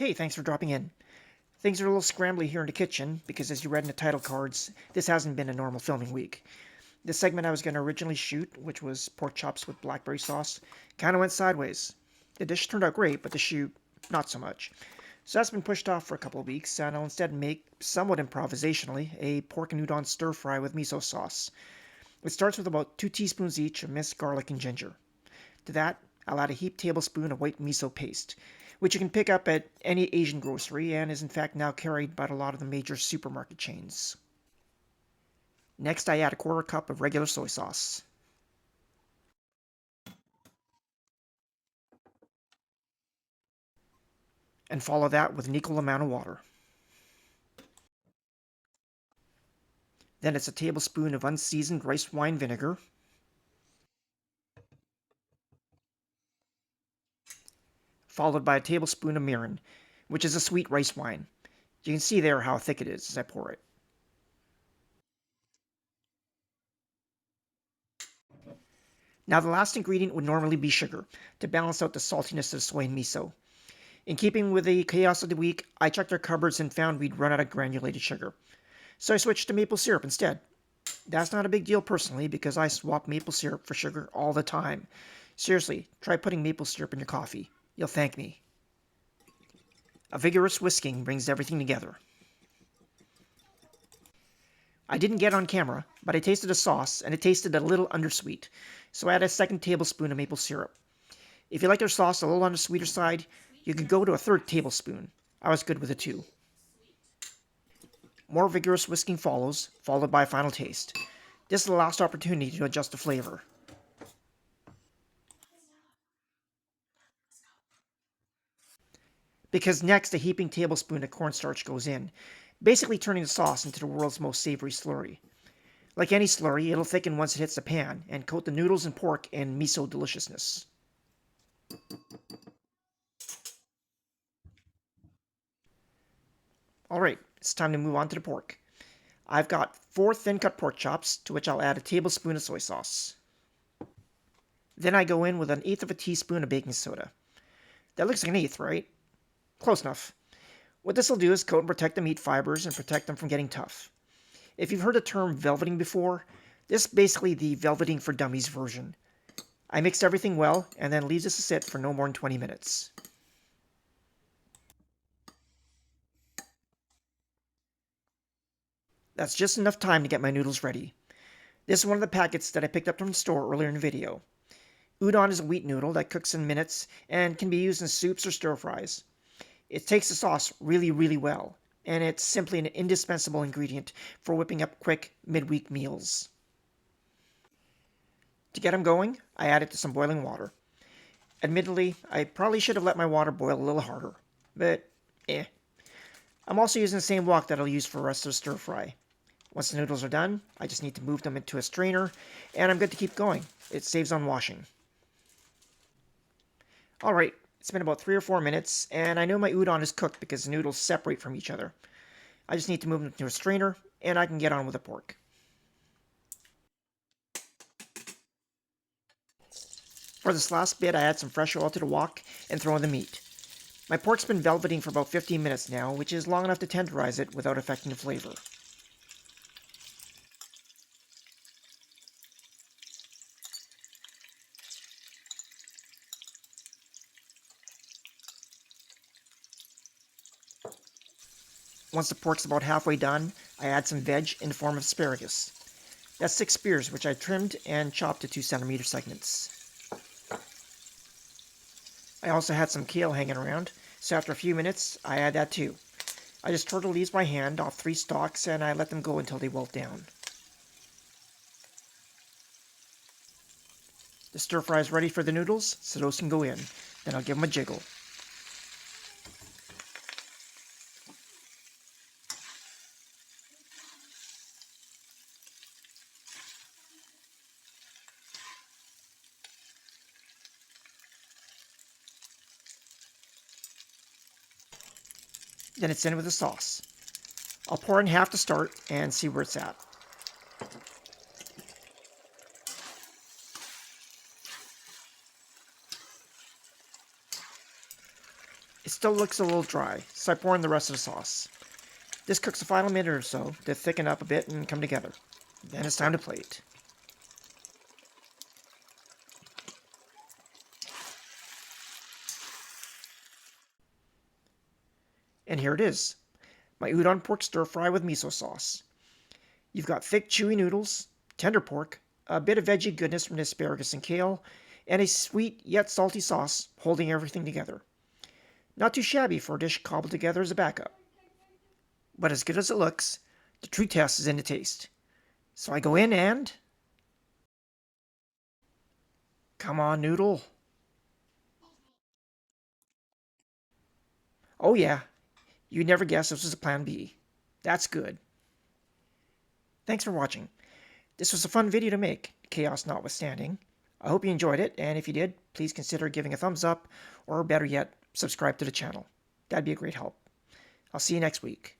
Hey, thanks for dropping in. Things are a little scrambly here in the kitchen because, as you read in the title cards, this hasn't been a normal filming week. The segment I was going to originally shoot, which was pork chops with blackberry sauce, kind of went sideways. The dish turned out great, but the shoot, not so much. So that's been pushed off for a couple of weeks, and I'll instead make, somewhat improvisationally, a pork and udon stir fry with miso sauce. It starts with about 2 teaspoons each of minced garlic and ginger. To that, I'll add a heaped tablespoon of white miso paste, which you can pick up at any Asian grocery and is in fact now carried by a lot of the major supermarket chains. Next, I add a quarter cup of regular soy sauce. And follow that with an equal amount of water. Then it's a tablespoon of unseasoned rice wine vinegar, followed by a tablespoon of mirin, which is a sweet rice wine. You can see there how thick it is as I pour it. Now the last ingredient would normally be sugar, to balance out the saltiness of the soy and miso. In keeping with the chaos of the week, I checked our cupboards and found we'd run out of granulated sugar. So I switched to maple syrup instead. That's not a big deal personally because I swap maple syrup for sugar all the time. Seriously, try putting maple syrup in your coffee. You'll thank me. A vigorous whisking brings everything together. I didn't get on camera, but I tasted the sauce and it tasted a little undersweet, so I added a second tablespoon of maple syrup. If you like your sauce a little on the sweeter side, you could go to a third tablespoon. I was good with a 2. More vigorous whisking follows, followed by a final taste. This is the last opportunity to adjust the flavor. Because next a heaping tablespoon of cornstarch goes in, basically turning the sauce into the world's most savory slurry. Like any slurry, it'll thicken once it hits the pan and coat the noodles and pork in miso deliciousness. Alright, it's time to move on to the pork. I've got 4 thin cut pork chops, to which I'll add a tablespoon of soy sauce. Then I go in with 1/8 of a teaspoon of baking soda. That looks like 1/8, right? Close enough. What this will do is coat and protect the meat fibers and protect them from getting tough. If you've heard the term velveting before, this is basically the velveting for dummies version. I mixed everything well and then leave this to sit for no more than 20 minutes. That's just enough time to get my noodles ready. This is one of the packets that I picked up from the store earlier in the video. Udon is a wheat noodle that cooks in minutes and can be used in soups or stir fries. It takes the sauce really well, and it's simply an indispensable ingredient for whipping up quick midweek meals. To get them going, I add it to some boiling water. Admittedly, I probably should have let my water boil a little harder, but I'm also using the same wok that I'll use for the rest of the stir fry. Once the noodles are done, I just need to move them into a strainer, and I'm good to keep going. It saves on washing. Alright, it's been about 3 or 4 minutes, and I know my udon is cooked because the noodles separate from each other. I just need to move them to a strainer, and I can get on with the pork. For this last bit, I add some fresh oil to the wok and throw in the meat. My pork's been velveting for about 15 minutes now, which is long enough to tenderize it without affecting the flavor. Once the pork's about halfway done, I add some veg in the form of asparagus. That's 6 spears, which I trimmed and chopped to 2 centimeter segments. I also had some kale hanging around, so after a few minutes, I add that too. I just tore the leaves by hand off 3 stalks and I let them go until they wilt down. The stir fry is ready for the noodles, so those can go in. Then I'll give them a jiggle. Then it's in with the sauce. I'll pour in half to start and see where it's at. It still looks a little dry, so I pour in the rest of the sauce. This cooks the final minute or so to thicken up a bit and come together. Then it's time to plate. And here it is, my udon pork stir fry with miso sauce. You've got thick, chewy noodles, tender pork, a bit of veggie goodness from the asparagus and kale, and a sweet yet salty sauce holding everything together. Not too shabby for a dish cobbled together as a backup. But as good as it looks, the true test is in the taste. So I go in and... Come on, Noodle. Oh yeah, you'd never guess this was a plan B. That's good. Thanks for watching. This was a fun video to make, chaos notwithstanding. I hope you enjoyed it, and if you did, please consider giving a thumbs up, or better yet, subscribe to the channel. That'd be a great help. I'll see you next week.